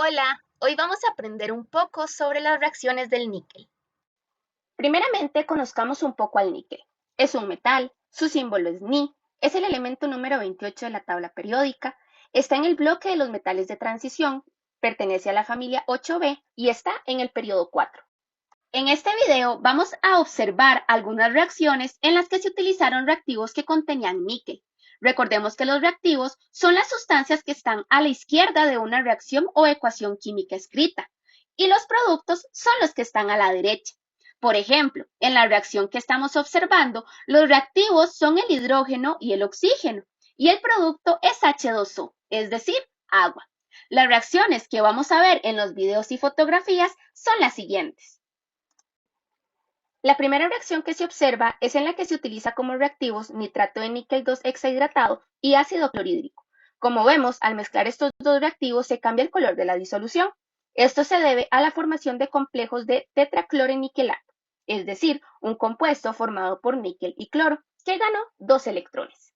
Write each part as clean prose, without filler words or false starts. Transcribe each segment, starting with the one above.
Hola, hoy vamos a aprender un poco sobre las reacciones del níquel. Primeramente, conozcamos un poco al níquel. Es un metal, su símbolo es Ni, es el elemento número 28 de la tabla periódica, está en el bloque de los metales de transición, pertenece a la familia 8B y está en el periodo 4. En este video vamos a observar algunas reacciones en las que se utilizaron reactivos que contenían níquel. Recordemos que los reactivos son las sustancias que están a la izquierda de una reacción o ecuación química escrita, y los productos son los que están a la derecha. Por ejemplo, en la reacción que estamos observando, los reactivos son el hidrógeno y el oxígeno, y el producto es H2O, es decir, agua. Las reacciones que vamos a ver en los videos y fotografías son las siguientes. La primera reacción que se observa es en la que se utiliza como reactivos nitrato de níquel 2 hexahidratado y ácido clorhídrico. Como vemos, al mezclar estos dos reactivos se cambia el color de la disolución. Esto se debe a la formación de complejos de tetracloreniquelato, es decir, un compuesto formado por níquel y cloro, que ganó 2 electrones.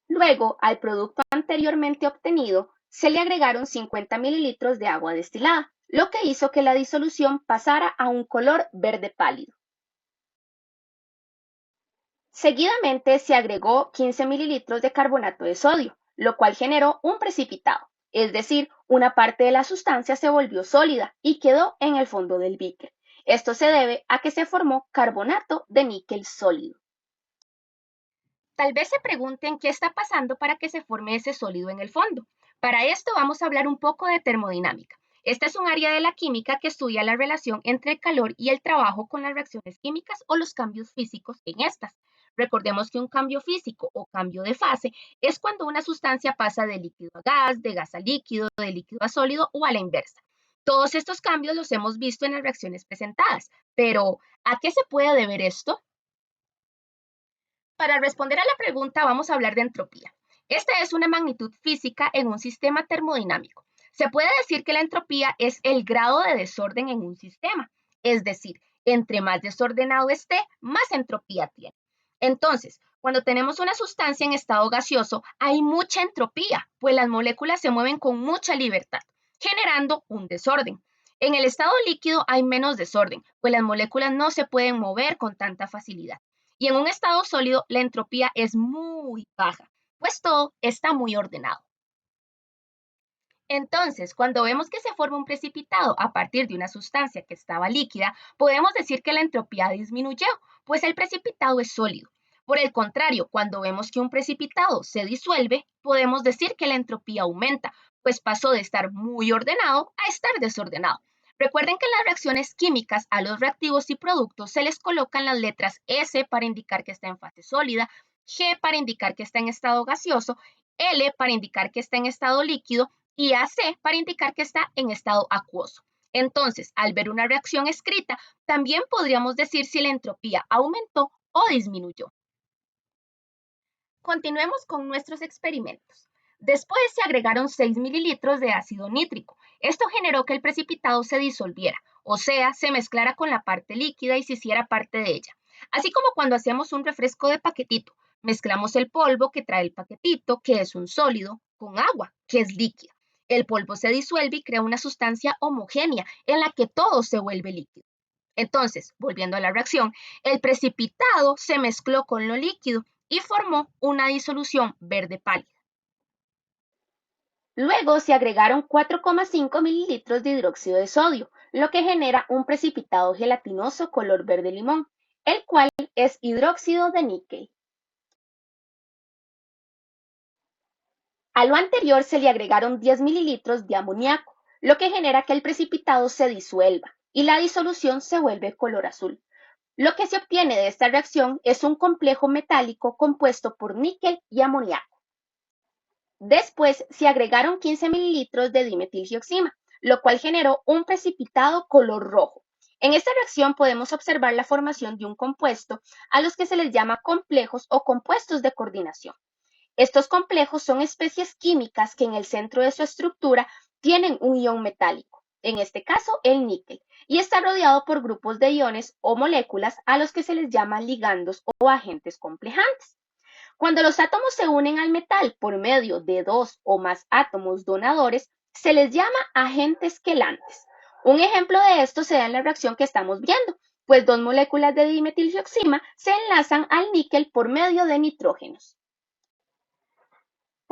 Luego, al producto anteriormente obtenido, se le agregaron 50 mililitros de agua destilada, lo que hizo que la disolución pasara a un color verde pálido. Seguidamente se agregó 15 mililitros de carbonato de sodio, lo cual generó un precipitado, es decir, una parte de la sustancia se volvió sólida y quedó en el fondo del beaker. Esto se debe a que se formó carbonato de níquel sólido. Tal vez se pregunten qué está pasando para que se forme ese sólido en el fondo. Para esto vamos a hablar un poco de termodinámica. Esta es un área de la química que estudia la relación entre el calor y el trabajo con las reacciones químicas o los cambios físicos en estas. Recordemos que un cambio físico o cambio de fase es cuando una sustancia pasa de líquido a gas, de gas a líquido, de líquido a sólido o a la inversa. Todos estos cambios los hemos visto en las reacciones presentadas, pero ¿a qué se puede deber esto? Para responder a la pregunta vamos a hablar de entropía. Esta es una magnitud física en un sistema termodinámico. Se puede decir que la entropía es el grado de desorden en un sistema, es decir, entre más desordenado esté, más entropía tiene. Entonces, cuando tenemos una sustancia en estado gaseoso, hay mucha entropía, pues las moléculas se mueven con mucha libertad, generando un desorden. En el estado líquido hay menos desorden, pues las moléculas no se pueden mover con tanta facilidad. Y en un estado sólido, la entropía es muy baja, pues todo está muy ordenado. Entonces, cuando vemos que se forma un precipitado a partir de una sustancia que estaba líquida, podemos decir que la entropía disminuyó, pues el precipitado es sólido. Por el contrario, cuando vemos que un precipitado se disuelve, podemos decir que la entropía aumenta, pues pasó de estar muy ordenado a estar desordenado. Recuerden que en las reacciones químicas a los reactivos y productos se les colocan las letras S para indicar que está en fase sólida, G para indicar que está en estado gaseoso, L para indicar que está en estado líquido y AC para indicar que está en estado acuoso. Entonces, al ver una reacción escrita, también podríamos decir si la entropía aumentó o disminuyó. Continuemos con nuestros experimentos. Después se agregaron 6 mililitros de ácido nítrico. Esto generó que el precipitado se disolviera, o sea, se mezclara con la parte líquida y se hiciera parte de ella. Así como cuando hacemos un refresco de paquetito, mezclamos el polvo que trae el paquetito, que es un sólido, con agua, que es líquida. El polvo se disuelve y crea una sustancia homogénea en la que todo se vuelve líquido. Entonces, volviendo a la reacción, el precipitado se mezcló con lo líquido y formó una disolución verde pálida. Luego se agregaron 4,5 mililitros de hidróxido de sodio, lo que genera un precipitado gelatinoso color verde limón, el cual es hidróxido de níquel. A lo anterior se le agregaron 10 mililitros de amoníaco, lo que genera que el precipitado se disuelva y la disolución se vuelve color azul. Lo que se obtiene de esta reacción es un complejo metálico compuesto por níquel y amoníaco. Después se agregaron 15 mililitros de dimetilgioxima, lo cual generó un precipitado color rojo. En esta reacción podemos observar la formación de un compuesto a los que se les llama complejos o compuestos de coordinación. Estos complejos son especies químicas que en el centro de su estructura tienen un ion metálico, en este caso el níquel, y está rodeado por grupos de iones o moléculas a los que se les llama ligandos o agentes complejantes. Cuando los átomos se unen al metal por medio de dos o más átomos donadores, se les llama agentes quelantes. Un ejemplo de esto se da en la reacción que estamos viendo, pues dos moléculas de dimetildioxima se enlazan al níquel por medio de nitrógenos.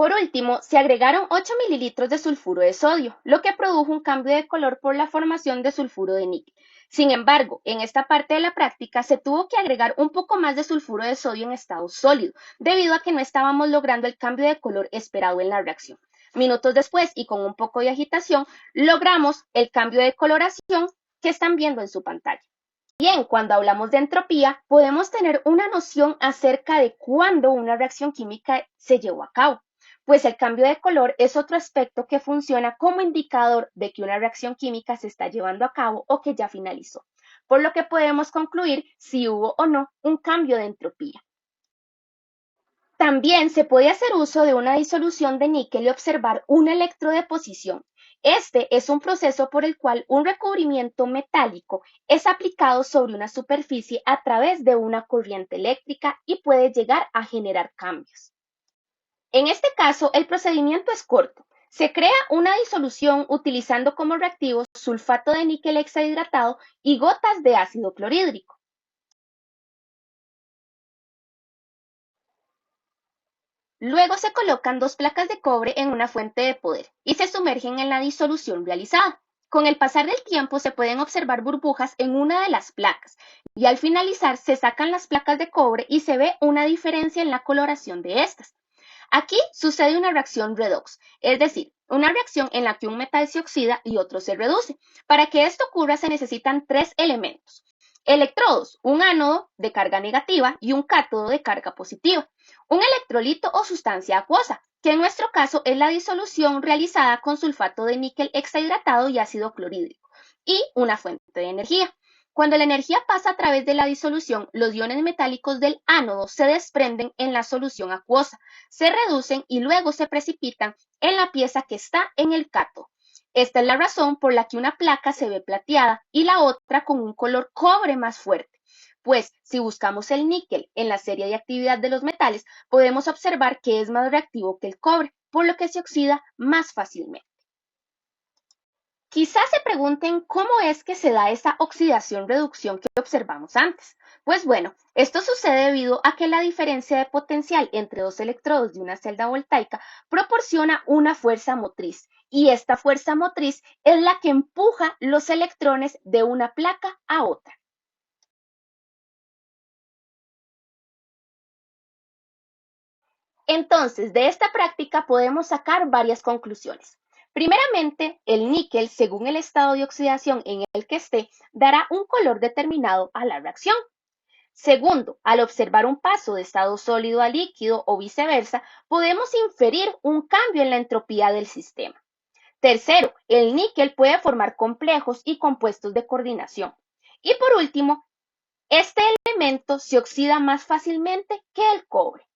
Por último, se agregaron 8 mililitros de sulfuro de sodio, lo que produjo un cambio de color por la formación de sulfuro de níquel. Sin embargo, en esta parte de la práctica se tuvo que agregar un poco más de sulfuro de sodio en estado sólido, debido a que no estábamos logrando el cambio de color esperado en la reacción. Minutos después y con un poco de agitación, logramos el cambio de coloración que están viendo en su pantalla. Bien, cuando hablamos de entropía, podemos tener una noción acerca de cuándo una reacción química se llevó a cabo, pues el cambio de color es otro aspecto que funciona como indicador de que una reacción química se está llevando a cabo o que ya finalizó, por lo que podemos concluir si hubo o no un cambio de entropía. También se puede hacer uso de una disolución de níquel y observar una electrodeposición. Este es un proceso por el cual un recubrimiento metálico es aplicado sobre una superficie a través de una corriente eléctrica y puede llegar a generar cambios. En este caso, el procedimiento es corto. Se crea una disolución utilizando como reactivos sulfato de níquel hexahidratado y gotas de ácido clorhídrico. Luego se colocan dos placas de cobre en una fuente de poder y se sumergen en la disolución realizada. Con el pasar del tiempo se pueden observar burbujas en una de las placas y al finalizar se sacan las placas de cobre y se ve una diferencia en la coloración de estas. Aquí sucede una reacción redox, es decir, una reacción en la que un metal se oxida y otro se reduce. Para que esto ocurra se necesitan tres elementos. Electrodos, un ánodo de carga negativa y un cátodo de carga positiva. Un electrolito o sustancia acuosa, que en nuestro caso es la disolución realizada con sulfato de níquel hexahidratado y ácido clorhídrico. Y una fuente de energía. Cuando la energía pasa a través de la disolución, los iones metálicos del ánodo se desprenden en la solución acuosa, se reducen y luego se precipitan en la pieza que está en el cátodo. Esta es la razón por la que una placa se ve plateada y la otra con un color cobre más fuerte. Pues si buscamos el níquel en la serie de actividad de los metales, podemos observar que es más reactivo que el cobre, por lo que se oxida más fácilmente. Quizás se pregunten cómo es que se da esa oxidación-reducción que observamos antes. Pues bueno, esto sucede debido a que la diferencia de potencial entre dos electrodos de una celda voltaica proporciona una fuerza motriz, y esta fuerza motriz es la que empuja los electrones de una placa a otra. Entonces, de esta práctica podemos sacar varias conclusiones. Primeramente, el níquel, según el estado de oxidación en el que esté, dará un color determinado a la reacción. Segundo, al observar un paso de estado sólido a líquido o viceversa, podemos inferir un cambio en la entropía del sistema. Tercero, el níquel puede formar complejos y compuestos de coordinación. Y por último, este elemento se oxida más fácilmente que el cobre.